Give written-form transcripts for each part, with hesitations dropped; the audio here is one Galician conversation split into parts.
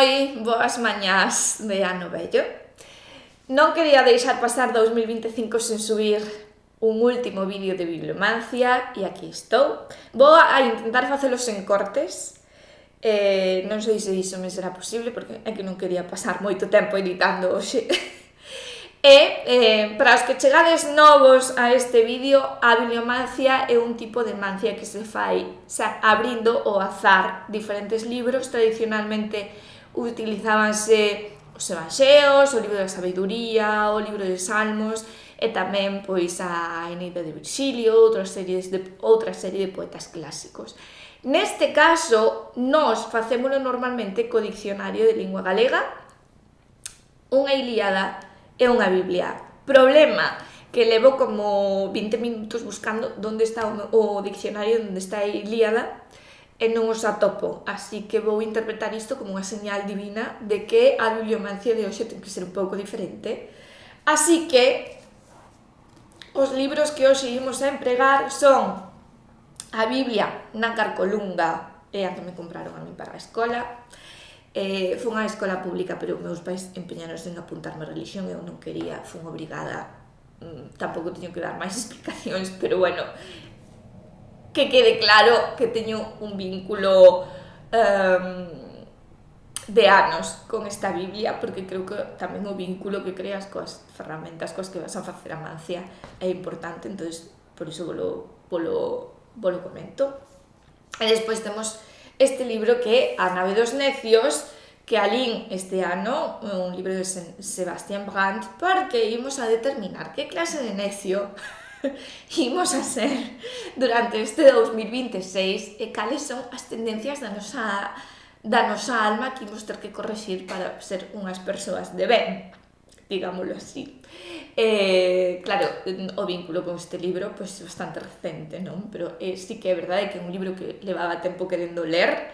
Moi boas mañás de ano vello. Non quería deixar pasar 2025 sen subir un último vídeo de bibliomancia e aquí estou. Vou a intentar facelos en cortes. Non sei se iso me será posible porque é que non quería pasar moito tempo editando hoxe. Para os que chegades novos a este vídeo, a bibliomancia é un tipo de mancia que se fai abrindo ao azar diferentes libros. Tradicionalmente utilizábanse os evanxeos, o libro da sabiduría, o libro de Salmos e tamén pois a Eneida de Virxilio, outra serie de poetas clásicos. Neste caso, nós facémolo normalmente co Dicionario de Lingua Galega, unha Ilíada e unha Biblia. Problema, que levo como 20 minutos buscando onde está o dicionario, onde está a Ilíada, e non os atopo, así que vou interpretar isto como unha señal divina de que a bibliomancia de hoxe ten que ser un pouco diferente. Así que os libros que hoxe imos a empregar son a Biblia na Carcolunga, é a que me compraron a mí para a escola. Foi unha escola pública, pero meus pais empeñaronse en apuntarme a religión e eu non quería, fui obrigada. Tampouco teño que dar máis explicacións, pero bueno, que quede claro que teño un vínculo de anos con esta Biblia, porque creo que tamén o vínculo que creas coas ferramentas coas que vas a facer a mancia é importante, entonces por iso volo comento. E despois temos este libro que é A nave dos necios, que alín este ano, un libro de Sebastian Brandt, porque imos a determinar que clase de necio imos a ser durante este 2026 e cales son as tendencias da nosa alma que imos ter que correxir para ser unhas persoas de ben, digámoslo así. Claro, o vínculo con este libro pois é bastante recente, non? Pero sí que é verdade que é un libro que levaba tempo querendo ler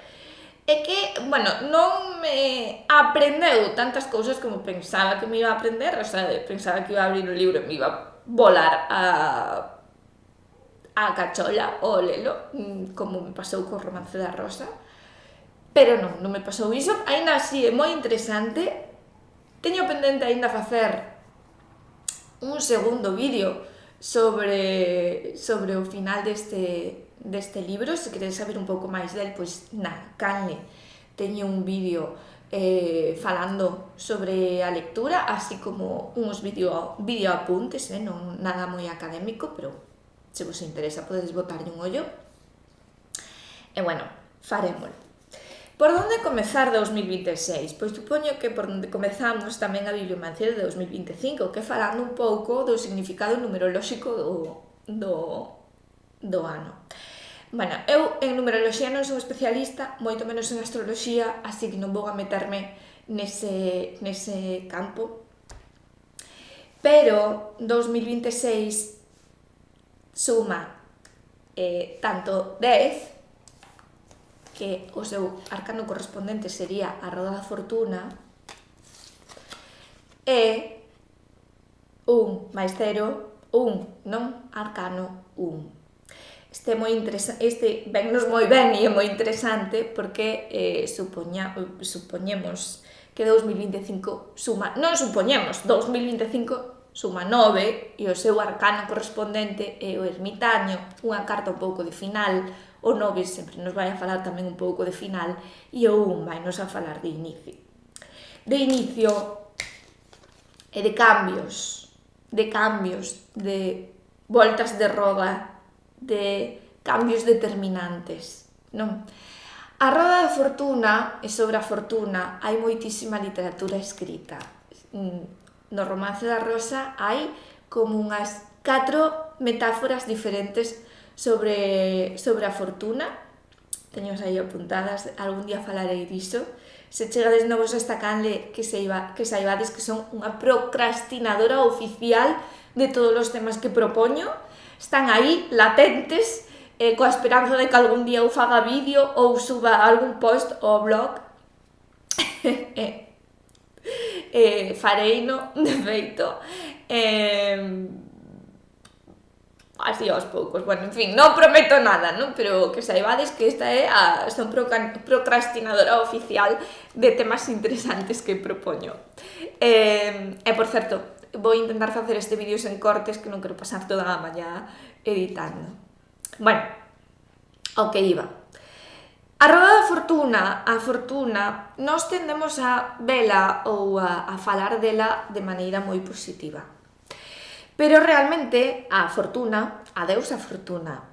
e que, bueno, non me aprendeu tantas cousas como pensaba que me iba a aprender, o sea, pensaba que iba a abrir un libro e me iba a volar a cachola o lelo, como me pasou co Romance da Rosa, pero non me pasou iso. Ainda así é moi interesante. Teño pendente ainda facer un segundo vídeo sobre o final deste libro. Se queredes saber un pouco máis del, pois na canle teño un vídeo falando sobre a lectura, así como uns vídeo apuntes, non nada moi académico, pero se vos interesa podedes botarlle un ollo. E bueno, farémolo. Por onde comezar 2026? Pois supoño que por onde comezamos tamén a bibliomancia de 2025, que falando un pouco do significado numerolóxico do ano. Bueno, eu en numeroloxía non son especialista, moito menos en astroloxía, así que non vou a meterme nese campo. Pero 2026 suma tanto 10, que o seu arcano correspondente sería a Roda da Fortuna, e 1 máis 0, 1, non? Arcano 1. Este vennos moi ben e é moi interesante porque supoñemos que 2025 suma, non supoñemos, 2025 suma 9 e o seu arcano correspondente é o ermitaño, unha carta un pouco de final. O 9 sempre nos vai a falar tamén un pouco de final e o 1 vai nos a falar de inicio. De inicio e de cambios, de voltas de roda, de cambios determinantes, non? A Roda da Fortuna e sobre a fortuna hai moitísima literatura escrita. No Romance da Rosa hai como unhas 4 metáforas diferentes sobre a fortuna. Teños aí apuntadas, algún día falarei diso. Se chegades novos a esta canle, que saibades que son unha procrastinadora oficial de todos os temas que propoño. Están aí, latentes, coa esperanza de que algún día eu faga vídeo ou suba algún post ao blog. Fareino, de feito. así aos poucos. Bueno, en fin, non prometo nada, non? Pero que saibades que esta é a son procrastinadora oficial de temas interesantes que propoño. E, por certo, vou intentar facer este vídeo sen cortes, que non quero pasar toda a mañá editando. Bueno, o que iba. A roda da fortuna, a fortuna, nós tendemos a vela ou a falar dela de maneira moi positiva. Pero realmente a fortuna, a deusa fortuna,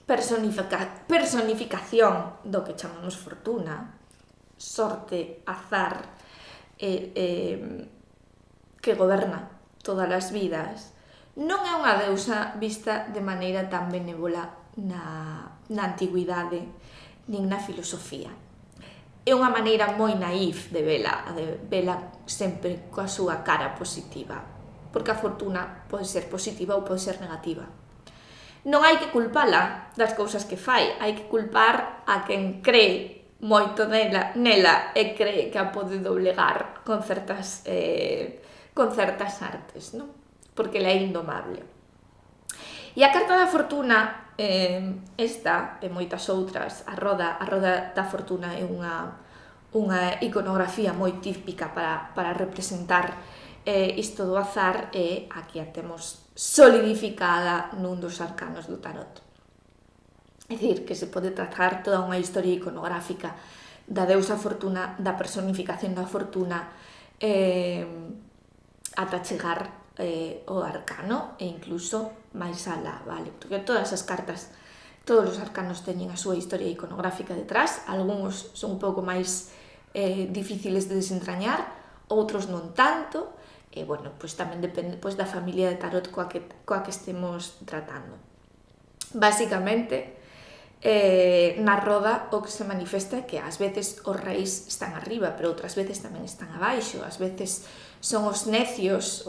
personificación do que chamamos fortuna, sorte, azar, que goberna todas as vidas, non é unha deusa vista de maneira tan benévola na antigüidade nin na filosofía. É unha maneira moi naif de vela sempre coa súa cara positiva, porque a fortuna pode ser positiva ou pode ser negativa. Non hai que culpala das cousas que fai, hai que culpar a quen cree moito nela e cree que a pode doblegar con certas artes, non? Porque ela é indomable. E a carta da fortuna, esta e moitas outras, a roda da fortuna é unha iconografía moi típica para representar isto do azar, e aquí a temos solidificada nun dos arcanos do tarot. É dicir, que se pode trazar toda unha historia iconográfica da deusa fortuna, da personificación da fortuna, ata chegar o arcano e incluso máis alá, vale? Porque todas as cartas, todos os arcanos teñen a súa historia iconográfica detrás, algúns son un pouco máis difíciles de desentrañar, outros non tanto, e, bueno, pois tamén depende pois da familia de tarot coa que estemos tratando. Basicamente, na roda o que se manifesta é que ás veces os reis están arriba, pero outras veces tamén están abaixo, ás veces son os necios,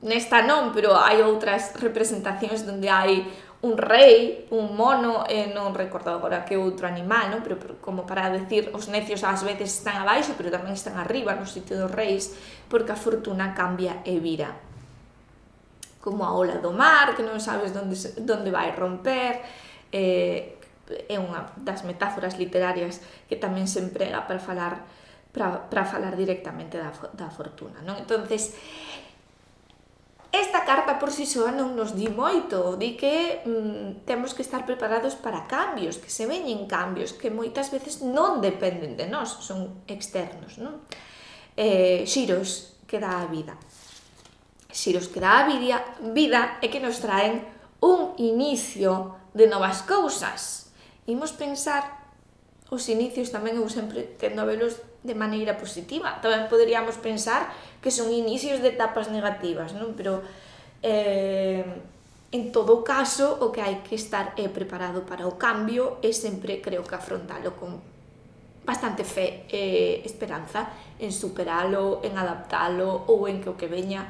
nesta non, pero hai outras representacións onde hai un rei, un mono, non recordo agora que outro animal, non? Pero como para decir, os necios ás veces están abaixo, pero tamén están arriba no sitio dos reis, porque a fortuna cambia e vira. Como a ola do mar, que non sabes onde vai romper, é unha das metáforas literarias que tamén se emprega para falar directamente da fortuna, non? Entonces, esta carta por si soa non nos di moito, di que temos que estar preparados para cambios, que se veñen cambios, que moitas veces non dependen de nós, son externos, non? Xiros que dá a vida. Xiros que dá a vida e que nos traen un inicio de novas cousas. Imos pensar, os inicios tamén eu sempre tendo a velos de maneira positiva. Tamén poderíamos pensar que son inicios de etapas negativas, non? Pero, en todo caso, o que hai que estar é preparado para o cambio e sempre creo que afrontalo con bastante fe e esperanza en superalo, en adaptalo ou en que o que veña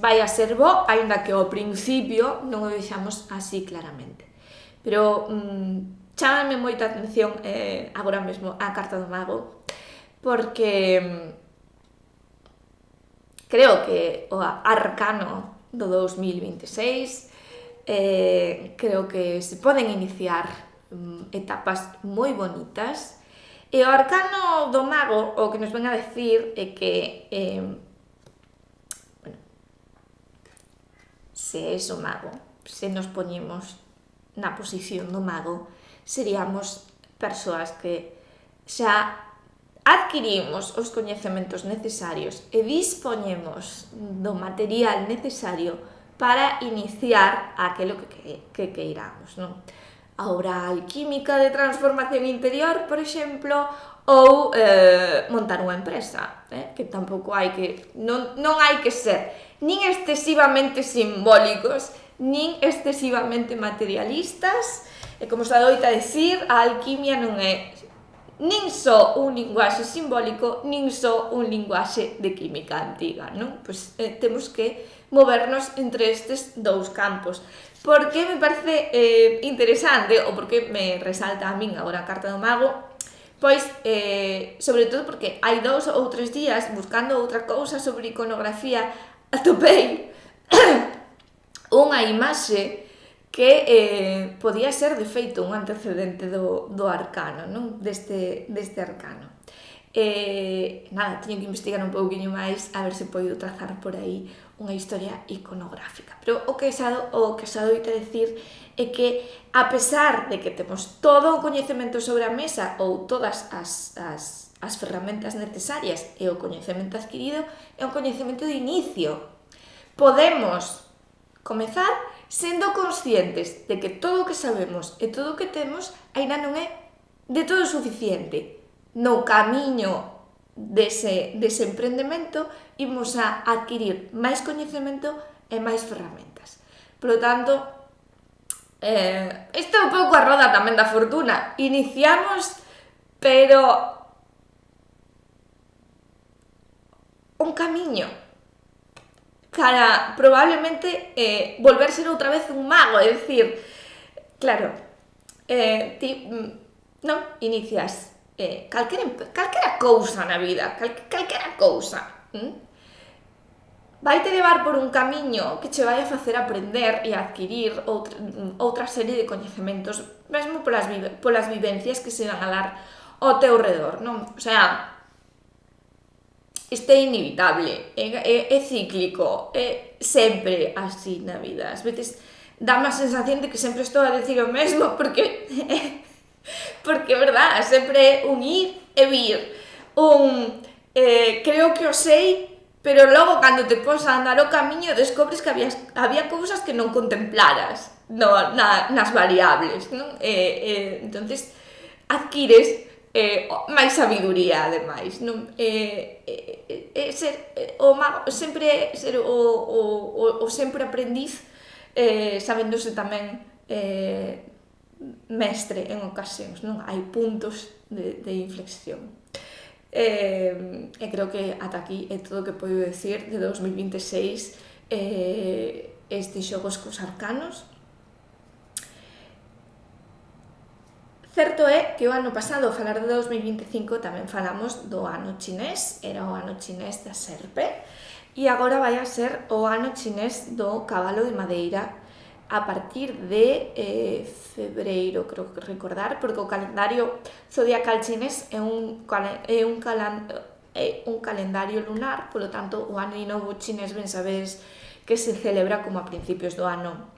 vai a ser bo, aínda que ao principio non o vexamos así claramente. Pero chámame moita atención agora mesmo a carta do mago, porque creo que o arcano do 2026 creo que se poden iniciar etapas moi bonitas, e o arcano do mago o que nos ven a decir é que se es o mago, se nos poñemos na posición do mago, seríamos persoas que xa adquirimos os coñecementos necesarios e dispoñemos do material necesario para iniciar aquilo que queiramos, non? A obra alquímica de transformación interior, por exemplo, ou montar unha empresa, que tampouco hai que, non hai que ser nin excesivamente simbólicos, nin excesivamente materialistas, e como se adoita decir, a alquimia non é nin só un linguaxe simbólico, nin só un linguaxe de química antiga, non? Pois temos que movernos entre estes dous campos. Por que me parece interesante, ou porque me resalta a min agora a carta do mago? Pois, sobre todo porque hai 2 ou 3 días, buscando outra cousa sobre iconografía, atopei unha imaxe que podía ser, de feito, un antecedente do arcano, non? Deste arcano. Nada, teño que investigar un pouquiño máis a ver se podo trazar por aí unha historia iconográfica. Pero o que xa doite decir é que, a pesar de que temos todo o coñecemento sobre a mesa ou todas as ferramentas necesarias e o coñecemento adquirido, é un coñecemento de inicio. Podemos comezar sendo conscientes de que todo o que sabemos e todo o que temos aínda non é de todo suficiente. No camiño dese emprendemento imos a adquirir máis coñecemento e máis ferramentas. Por lo tanto, isto é un pouco a roda tamén da fortuna. Iniciamos, pero un camiño cara probablemente volver ser outra vez un mago, é dicir, claro, ti non inicias calquera cousa na vida, calquera cousa, vaite levar por un camiño que che vai a facer aprender e adquirir outra serie de coñecementos, mesmo polas vivencias que se van a dar ao teu redor, non? O sea, isto é inevitable, é cíclico, é sempre así na vida. Ás veces dá a sensación de que sempre estou a decir o mesmo, porque é verdad, sempre é un ir e vir, creo que o sei, pero logo cando te pos a andar o camiño descobres que había cousas que non contemplaras nas variables, non? Entonces adquires máis sabiduría, ademais, non? Ser o mago, sempre ser o sempre aprendiz, sabéndose tamén mestre en ocasións, non? Hai puntos de inflexión. E creo que ata aquí é todo o que podo decir de 2026 estes xogos cos arcanos. Certo é que o ano pasado, ao falar de 2025, tamén falamos do ano chinés, era o ano chinés da serpe, e agora vai a ser o ano chinés do cabalo de madeira a partir de febreiro, creo que recordar, porque o calendario zodiacal chinés é un calendario lunar, polo tanto, o ano novo chinés ben sabedes que se celebra como a principios do ano,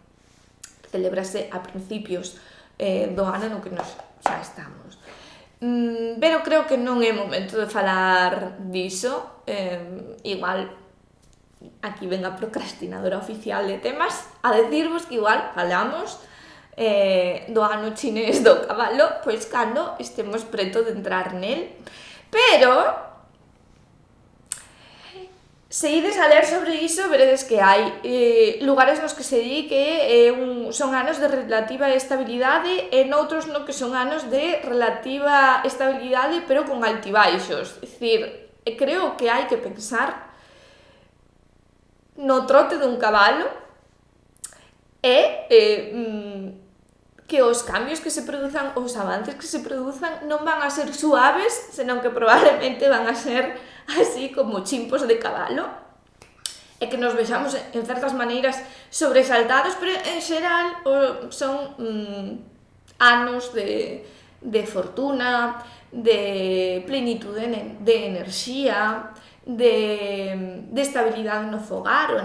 celebrase a principios do ano no que nos xa estamos. Pero creo que non é momento de falar diso, igual aquí ven a procrastinadora oficial de temas a decirvos que igual falamos do ano chinés do cabalo, pois cando estemos preto de entrar nel. Pero se ides a ler sobre iso, veredes que hai lugares nos que se di que son anos de relativa estabilidade e noutros no que son anos de relativa estabilidade pero con altibaixos. É dicir, creo que hai que pensar no trote dun cabalo e que os cambios que se produzan, os avances que se produzan non van a ser suaves, senón que probablemente van a ser así como chimpos de cabalo, e que nos vexamos en certas maneiras sobresaltados, pero en xeral son anos de fortuna, de plenitude de enerxía, de estabilidade no fogar.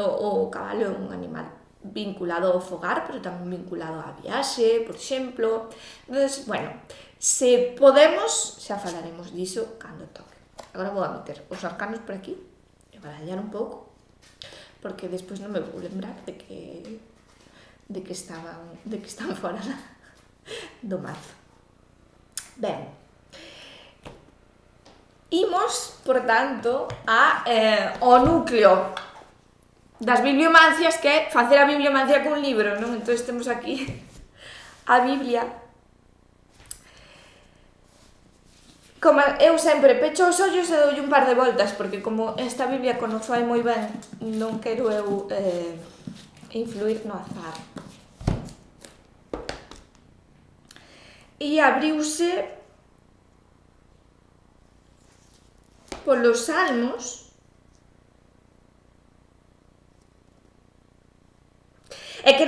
O cabalo é un animal vinculado ao fogar, pero tamén vinculado á viaxe, por exemplo. Entón, bueno, se podemos, xa falaremos diso cando toque. Agora vou a meter os arcanos por aquí e barallar un pouco, porque despois non me vou lembrar de que están fora do mazo. Ben, imos, por tanto, ao núcleo das bibliomancias, que é facer a bibliomancia cun libro, non? Entón temos aquí a Biblia. Como eu sempre pecho os ollos e doulle un par de voltas, porque como esta Biblia conozo moi ben, non quero eu influir no azar. E abriuse polos Salmos, 1,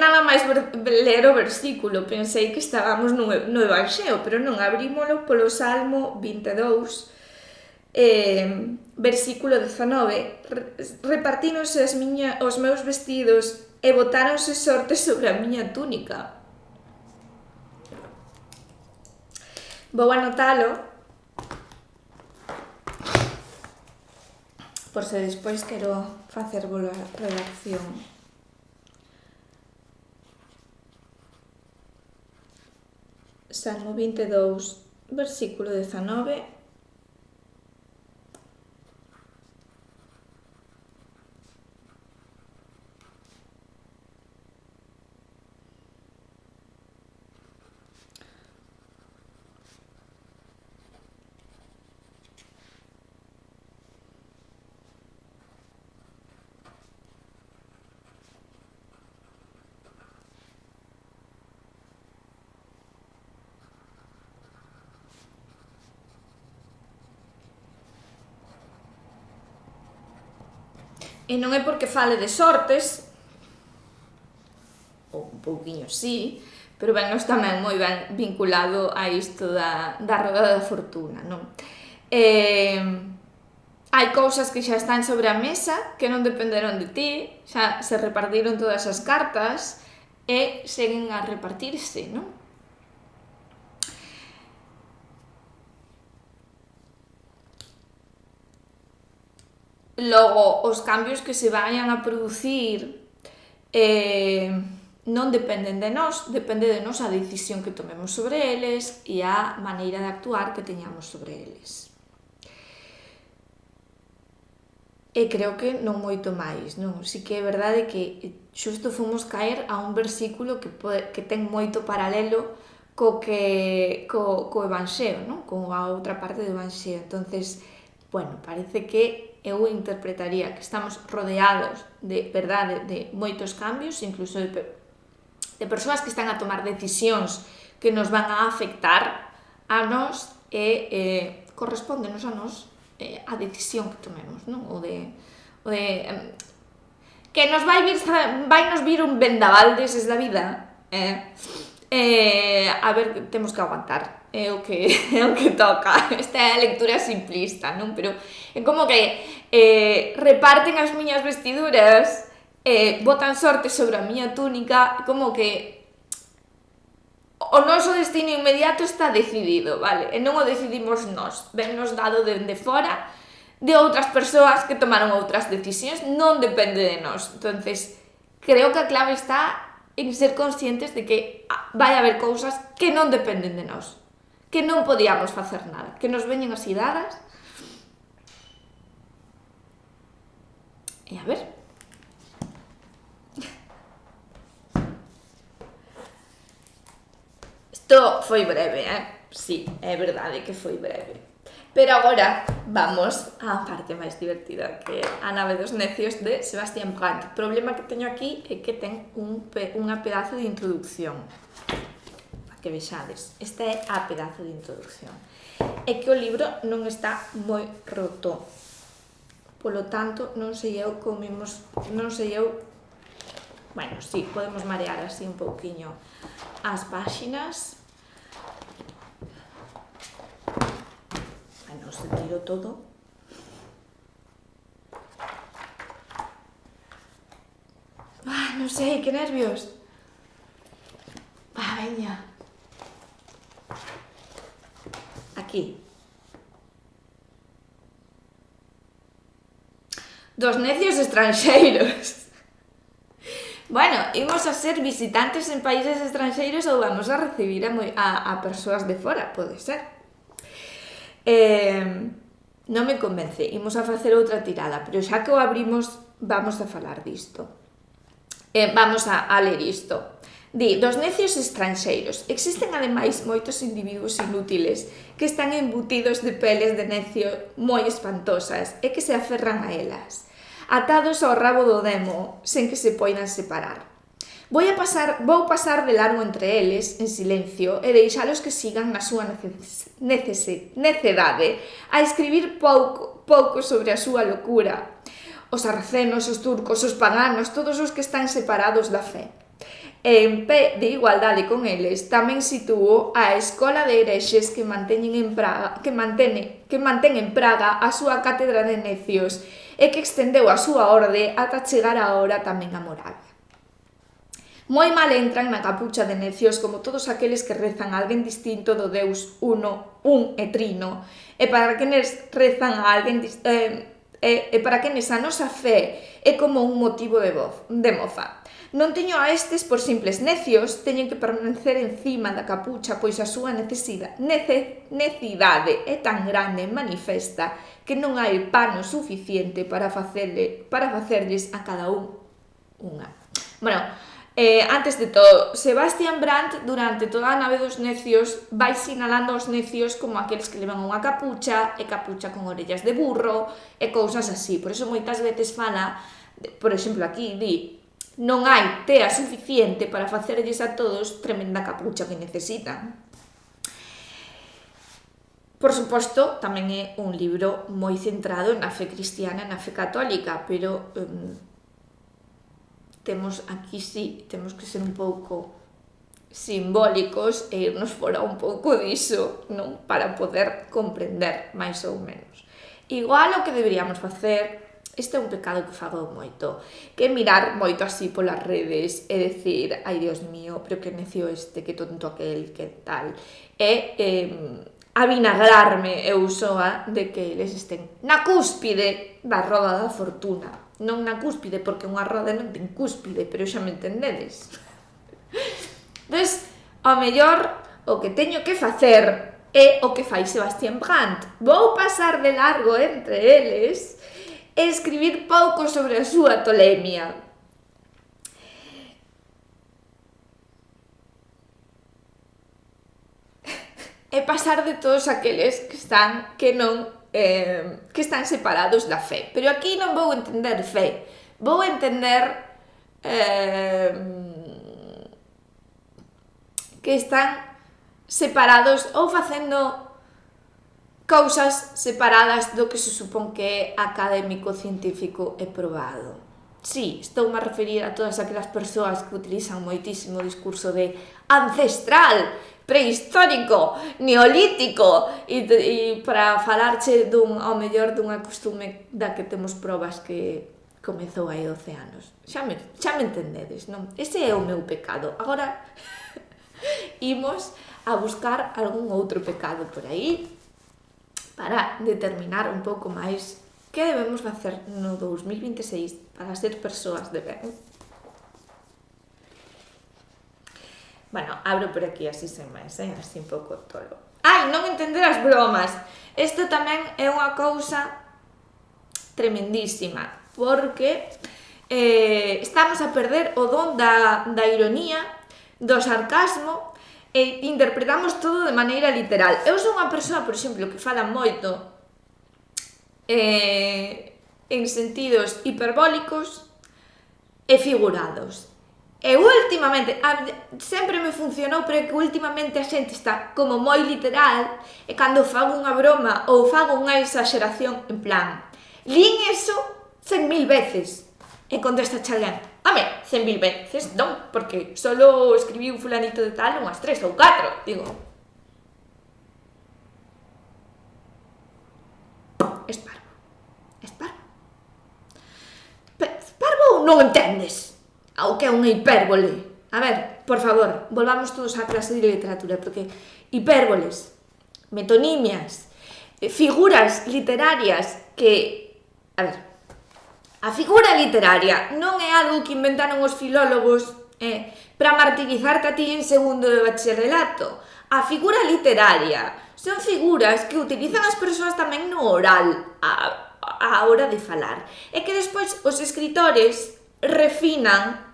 nada máis ler o versículo, pensei que estábamos no Evanxeo, pero non, abrímolo polo Salmo 22, versículo 19. Repartíronse os meus vestidos e botáronse sortes sobre a miña túnica. Vou anotalo, por se despois quero facer a redacción. Salmo 22, versículo 19. E non é porque fale de sortes, ou un pouquiño sí, pero vennos tamén moi ben vinculado a isto da roda da fortuna, non? Hai cousas que xa están sobre a mesa, que non dependeron de ti, xa se repartiron todas as cartas e seguen a repartirse, non? Logo, os cambios que se vayan a producir non dependen de nós, depende de nós a decisión que tomemos sobre eles e a maneira de actuar que teñamos sobre eles. E creo que non moito máis, non? Si que é verdade que xusto fomos caer a un versículo que ten moito paralelo co Evanxeo, non? Co a outra parte do Evanxeo. Entonces, bueno, parece que eu interpretaría que estamos rodeados de verdade de moitos cambios, incluso de persoas que están a tomar decisións que nos van a afectar a nós e correspóndenos a nós a decisión que tomemos, non? O de que nos vai nos vir un vendaval deses da vida, a ver, temos que aguantar, é o que toca. Esta é a lectura simplista, non? Pero é como que reparten as miñas vestiduras, botan sorte sobre a miña túnica, como que o noso destino inmediato está decidido, vale? E non o decidimos nós, vennos dado dende fora de outras persoas que tomaron outras decisións, non depende de nós. Entonces, creo que a clave está en ser conscientes de que vai haber cousas que non dependen de nós, que non podíamos facer nada, que nos veñen así dadas. E a ver. Isto foi breve, Sí, é verdade que foi breve. Pero agora vamos á parte máis divertida, que é A nave dos necios de Sebastián Brandt. O problema que teño aquí é que ten unha pedazo de introducción. Para que vexades. Esta é a pedazo de introducción. É que o libro non está moi roto. Polo tanto, non sei eu como imos... Non sei eu... Bueno, sí, podemos marear así un pouquiño as páxinas. Bueno, se tiro todo. Non sei, que nervios. Veña. Aquí. Dos necios estranxeiros. Bueno, imos a ser visitantes en países estranxeiros ou vamos a recibir a persoas de fora, pode ser. Non me convence, imos a facer outra tirada, pero xa que o abrimos, vamos a falar disto. Vamos a ler isto. Di, dos necios estranxeiros. Existen ademais moitos individuos inútiles que están embutidos de peles de necio moi espantosas e que se aferran a elas, atados ao rabo do demo, sen que se poidan separar. Vou pasar de largo entre eles, en silencio, e deixalos que sigan na súa necedade a escribir pouco sobre a súa locura. Os sarracenos, os turcos, os paganos, todos os que están separados da fe. e en pé de igualdade con eles tamén situou a escola de herexes que mantén en Praga a súa cátedra de necios e que extendeu a súa orde ata chegar agora tamén a Moravia. Moi mal entran na capucha de necios como todos aqueles que rezan a alguén distinto do Deus uno, un e trino, e para quenes rezan a alguén e para quenes a nosa fe é como un motivo de mofa. Non teño a estes por simples necios, teñen que permanecer encima da capucha, pois a súa necidade é tan grande e manifesta que non hai pano suficiente para facerlles a cada un unha. Bueno, antes de todo, Sebastian Brandt durante toda a nave dos necios vai sinalando aos necios como aqueles que levan unha capucha e capucha con orellas de burro e cousas así. Por iso moitas veces fala, por exemplo aquí, di non hai tea suficiente para facerlles a todos tremenda capucha que necesitan. Por suposto, tamén é un libro moi centrado na fe cristiana e na fe católica, pero temos aquí temos que ser un pouco simbólicos e irnos fora un pouco diso, non? Para poder comprender máis ou menos. Igual o que deberíamos facer, este é un pecado que fago moito, que mirar moito así polas redes e decir, ai Dios mío, pero que necio este, que tonto aquel, que tal, e avinagrarme eu soa de que eles estén na cúspide da roda da fortuna. Non na cúspide, porque unha roda non ten cúspide, pero xa me entendedes. Entón, ao mellor, o que teño que facer é o que fai Sebastian Brandt. Vou pasar de largo entre eles e escribir pouco sobre a súa tolemia. E pasar de todos aqueles que están separados da fe. Pero aquí non vou entender fe, vou entender que están separados ou facendo cousas separadas do que se supón que é académico, científico e probado. Sí, estou-me a referir a todas aquelas persoas que utilizan moitísimo o discurso de ancestral, prehistórico, neolítico e para falarche ao mellor dunha costume da que temos probas que comezou hai 12 anos. Xa me entendedes, non? Ese é o meu pecado. Agora imos a buscar algún outro pecado por aí para determinar un pouco máis que debemos facer no 2026 para ser persoas de ben. Bueno, abro por aquí así sen máis, así un pouco tolo. Ai, non entender as bromas. Isto tamén é unha cousa tremendísima, porque estamos a perder o don da ironía, do sarcasmo, e interpretamos todo de maneira literal. Eu sou unha persoa, por exemplo, que fala moito en sentidos hiperbólicos e figurados. E últimamente, sempre me funcionou, pero é que últimamente a xente está como moi literal e cando fago unha broma ou fago unha exageración, en plan, lín eso 100.000 veces e contesta alguén, home, 100.000 veces, non, porque solo escribí un fulanito de tal unhas 3 ou 4, digo. Esparvo. Esparvo ou non entendes? O que é unha hipérbole? A ver, por favor, volvamos todos á clase de literatura, porque hipérboles, metonimias, figuras literarias que... A ver, a figura literaria non é algo que inventaron os filólogos para martirizarte a ti en segundo de bacharelato. A figura literaria son figuras que utilizan as persoas tamén no oral a hora de falar. E que despois os escritores refinan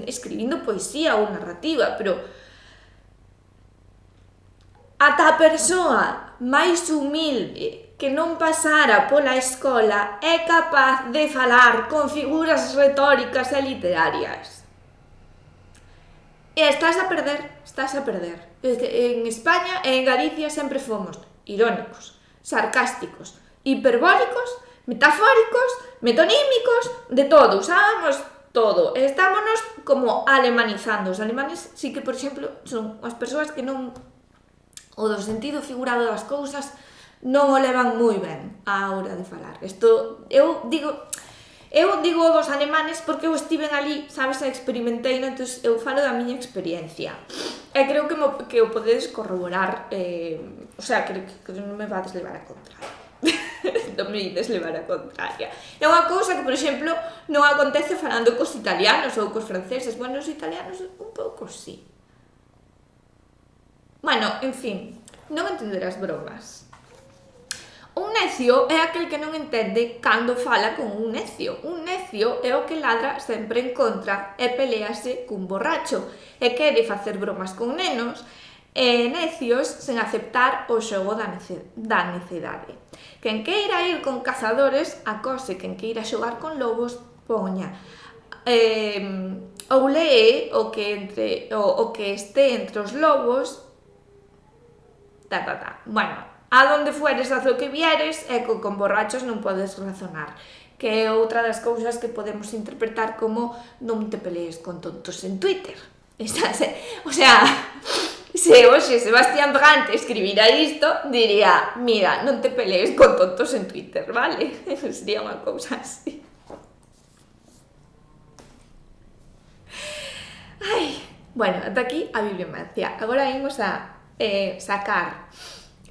escribindo poesía ou narrativa, pero ata a persoa máis humilde que non pasara pola escola é capaz de falar con figuras retóricas e literarias. E estás a perder. En España e en Galicia sempre fomos irónicos, sarcásticos, hiperbólicos, metafóricos, metonímicos, de todo, usábamos todo. Estámonos como alemanizando. Os alemanes sí que, por exemplo, son as persoas que non, o do sentido figurado das cousas, non o levan moi ben á hora de falar. Isto, eu digo dos alemanes porque eu estiven ali, sabes, e experimentei, entón eu falo da miña experiencia. E creo que o podedes corroborar, o sea, que non me vades levar a contraria. Non me ides levar a contraria. É unha cousa que, por exemplo, non acontece falando cos italianos ou cos franceses. Bueno, os italianos un pouco sí. Bueno, en fin, non entenderás bromas. Un necio é aquel que non entende cando fala con un necio. Un necio é o que ladra sempre en contra e pelease cun borracho e quere facer bromas con nenos e necios sen aceptar o xogo da necedade. Quen queira ir con cazadores, acose, quen queira xogar con lobos, poña. Ou lee o que este entre os lobos. Bueno, a donde fueres, haz o que vieres, e con borrachos non podes razonar. Que é outra das cousas que podemos interpretar como non te pelees con tontos en Twitter. O sea, se hoxe Sebastián Brante escribira isto, diría, mira, non te pelees con tontos en Twitter, vale? Sería unha cousa así. Ai, bueno, ata aquí a bibliomancia. Agora imos a sacar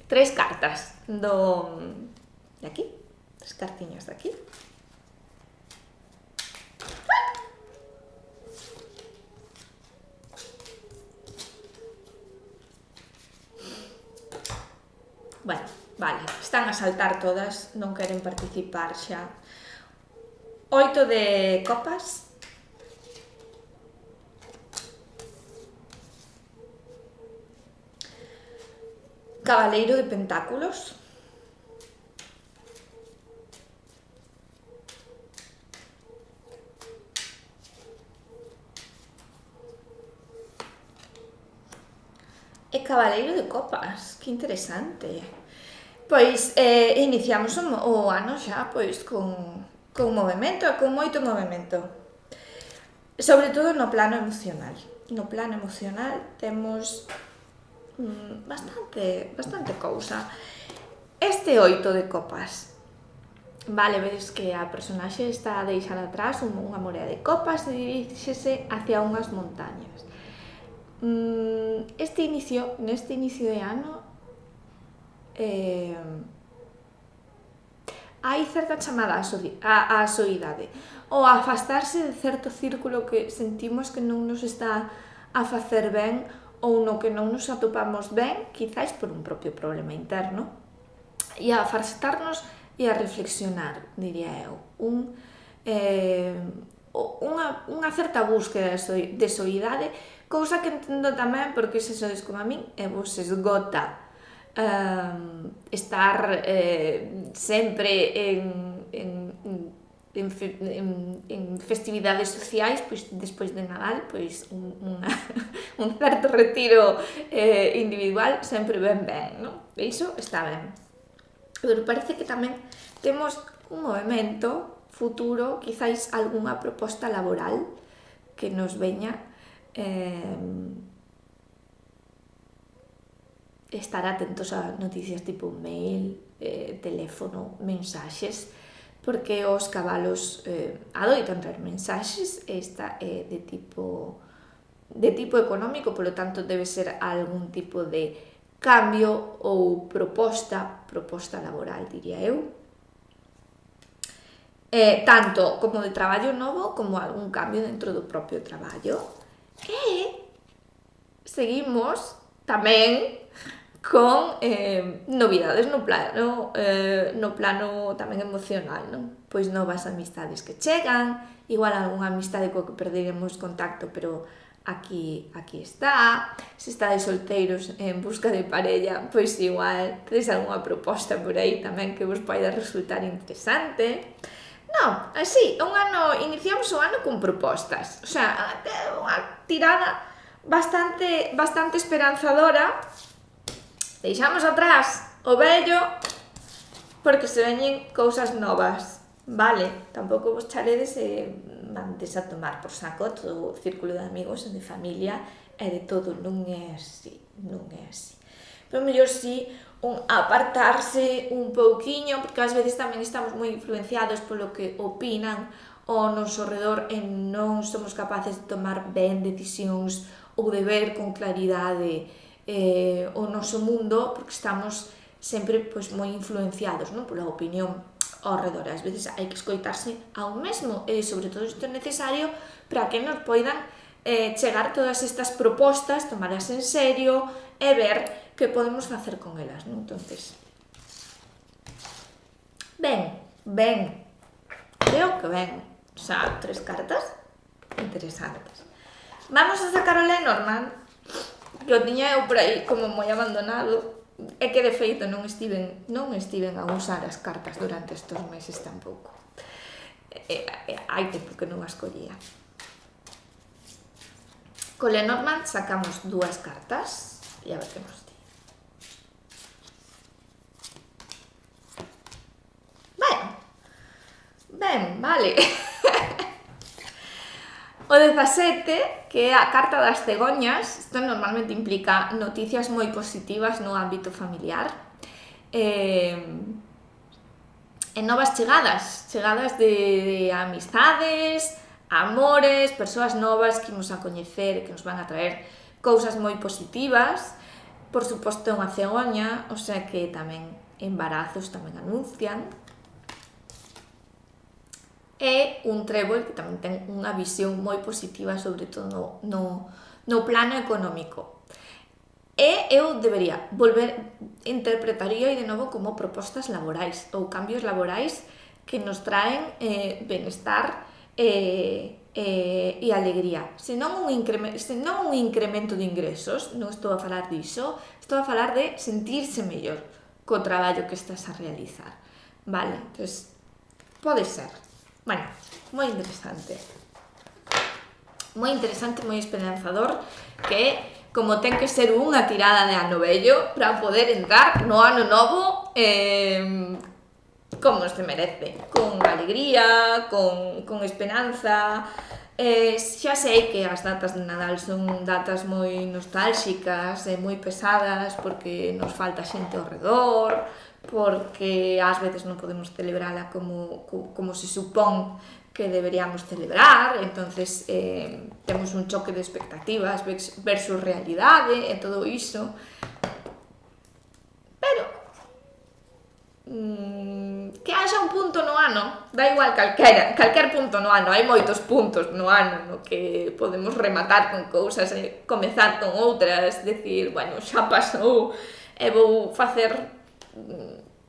3 cartas de aquí, 3 cartiñas de aquí. Bueno, vale, están a saltar todas, non queren participar xa. 8 de copas. Cabaleiro de pentáculos. E cabaleiro de copas, que interesante. Pois iniciamos o ano xa pois con movemento, con moito movemento. Sobre todo no plano emocional. No plano emocional temos bastante cousa. Este 8 de copas, vale, vedes que a personaxe está a deixar atrás unha morea de copas e diríxese hacia unhas montañas. Neste inicio de ano hai certa chamada á soidade, ou a afastarse de certo círculo que sentimos que non nos está a facer ben ou no que non nos atopamos ben, quizáis por un propio problema interno, e a afastarnos e a reflexionar, diría eu. Unha certa búsqueda de soidade, cousa que entendo tamén porque se sodes como a min e vos esgota estar sempre en festividades sociais, pois despois de Nadal, pois un certo retiro individual sempre ben, non? E iso está ben. Pero parece que tamén temos un movimento futuro, quizáis algunha proposta laboral que nos veña, estar atentos a noticias tipo mail, teléfono, mensaxes, porque os cabalos adoitan traer mensaxes, esta é de tipo económico, polo tanto debe ser algún tipo de cambio ou proposta laboral, diría eu. Tanto como de traballo novo como algún cambio dentro do propio traballo. E seguimos tamén con novidades no plano tamén emocional, non? Pois novas amistades que chegan, igual algunha amistade coa que perderemos contacto, pero aquí está. Se estades solteiros en busca de parella, pois igual tedes algunha proposta por aí tamén que vos poida resultar interesante. Non, así, iniciamos o ano con propostas, o sea, unha tirada bastante esperanzadora. Deixamos atrás o vello porque se veñen cousas novas, vale? Tampouco vos charedes e mandes a tomar por saco todo o círculo de amigos e de familia e de todo, non é así, non é así. Pero mellor si apartarse un pouquiño, porque ás veces tamén estamos moi influenciados polo que opinan ao noso redor e non somos capaces de tomar ben decisións ou de ver con claridade o noso mundo, porque estamos sempre pois, moi influenciados, non, pola opinión ao redor. Ás veces hai que escoitarse a un mesmo e sobre todo isto é necesario para que nos poidan chegar todas estas propostas, tomarlas en serio e ver que podemos facer con elas, non? Entonces, creo que ben, xa 3 cartas interesantes. Vamos a sacar o Lenormand, que o tiña eu por aí como moi abandonado, e que de feito non estiven a usar as cartas durante estes meses tampouco. Hai tempo que non as collía. Co Lenormand sacamos 2 cartas e a ver que nos di. Ben, vale. O 17, que é a carta das cegoñas, isto normalmente implica noticias moi positivas no ámbito familiar, e novas chegadas de amizades, amores, persoas novas que imos a coñecer e que nos van a traer cousas moi positivas. Por suposto, é unha cegoña, o sea que tamén embarazos tamén anuncian. E un trébol que tamén ten unha visión moi positiva, sobre todo no plano económico. E eu interpretaría de novo como propostas laborais ou cambios laborais que nos traen benestar e alegría. Senón un incremento de ingresos, non estou a falar diso, estou a falar de sentirse mellor co traballo que estás a realizar. Vale, entón, pode ser. Bueno, moi interesante, moi esperanzador, que como ten que ser unha tirada de ano vello para poder entrar no ano novo como se merece, con alegría, con esperanza. Xa sei que as datas de Nadal son datas moi nostálxicas e moi pesadas porque nos falta xente ao redor, porque ás veces non podemos celebrala como se supón que deberíamos celebrar, entonces temos un choque de expectativas versus realidade e todo iso. Pero que haxa un punto no ano, da igual calquer punto no ano, hai moitos puntos no ano no que podemos rematar con cousas e comezar con outras, decir, bueno, xa pasou e vou facer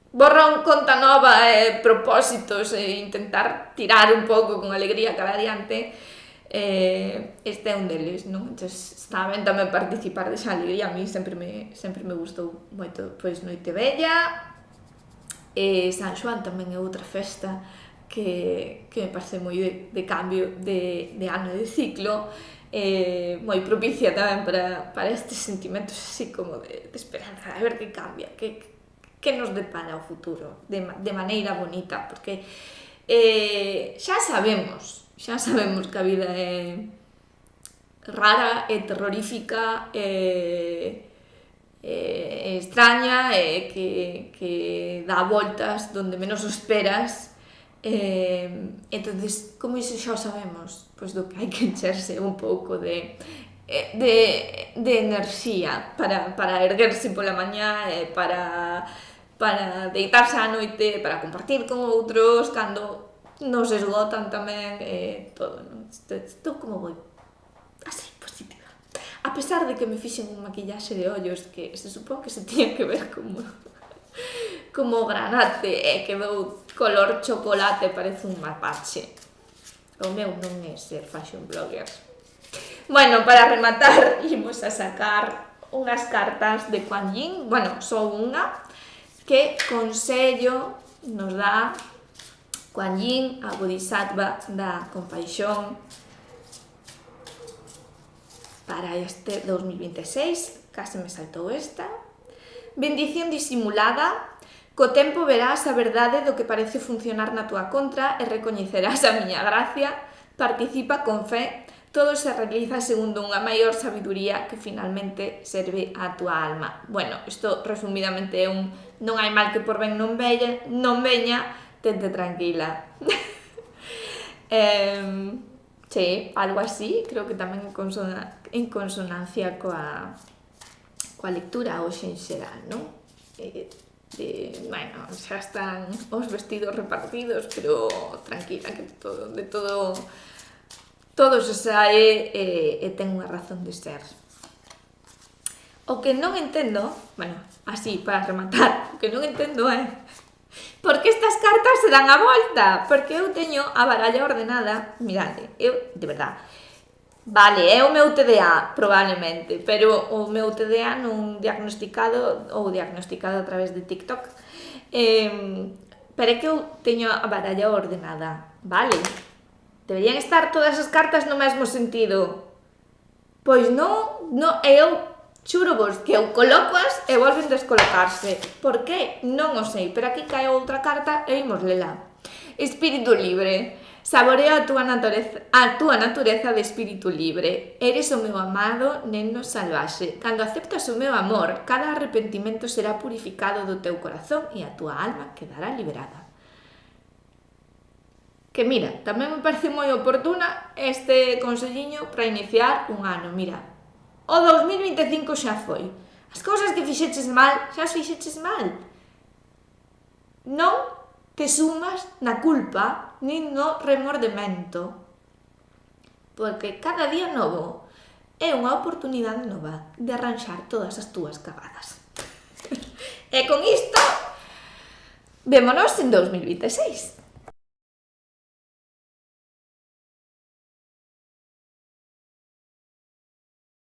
borrón, conta nova e propósitos e intentar tirar un pouco con alegría cara adiante. Este é un deles, non? Entón, está ben tamén participar desa alegría. A mí sempre me gustou moito, pois, Noitevella e San Xoán tamén é outra festa que me parece moi de cambio de ano e de ciclo, moi propicia tamén para estes sentimentos así como de esperanza, a ver que cambia, que nos depara o futuro de maneira bonita, porque xa sabemos que a vida é rara, é terrorífica, é extraña, e que dá voltas donde menos o esperas. Entonces, como iso xa o sabemos, pois do que hai que encherse un pouco de enerxía para erguerse pola mañá e para deitarse á noite, para compartir con outros cando nos esgotan tamén todo, non? Estou como moi así, positiva. A pesar de que me fixen un maquillaxe de ollos que se supón que se tiña que ver como granate e quedou color chocolate, parece un mapache. O meu non é ser fashion blogger. Bueno, para rematar, imos a sacar unhas cartas de Kuan Yin, bueno, só unha, que consello nos dá Kuan Yin, a Bodhisattva da compaixón, para este 2026, case me saltou esta. Bendición disimulada, co tempo verás a verdade do que parece funcionar na túa contra e recoñecerás a miña gracia, participa con fe, todo se realiza segundo unha maior sabiduría que finalmente serve á túa alma. Bueno, isto resumidamente é un non hai mal que por ben non veña, tente tranquila. Sí, algo así, creo que tamén en consonancia coa lectura hoxe en xeral, non? Bueno, xa están os vestidos repartidos, pero tranquila, que todo se sae e ten unha razón de ser. O que non entendo, bueno, así, para rematar, o que non entendo é por que estas cartas se dan a volta? Porque eu teño a baralla ordenada, mirade, eu, de verdad, vale, é o meu TDA, probablemente, pero o meu TDA non diagnosticado a través de TikTok, pero é que eu teño a baralla ordenada, vale? Deberían estar todas as cartas no mesmo sentido. Pois non, eu xuro-vos que eu colócoas e volven descolocarse. Por que? Non o sei, pero aquí cae outra carta e imos lela. Espírito libre. Saborea a túa natureza de espírito libre. Eres o meu amado neno salvaxe. Cando aceptas o meu amor, cada arrepentimento será purificado do teu corazón e a túa alma quedará liberada. Que mira, tamén me parece moi oportuna este conselliño para iniciar un ano. Mira, o 2025 xa foi. As cousas que fixeches mal, xa as fixeches mal. Non te sumas na culpa nin no remordemento. Porque cada día novo é unha oportunidade nova de arranxar todas as túas cagadas. E con isto, vémonos en 2026.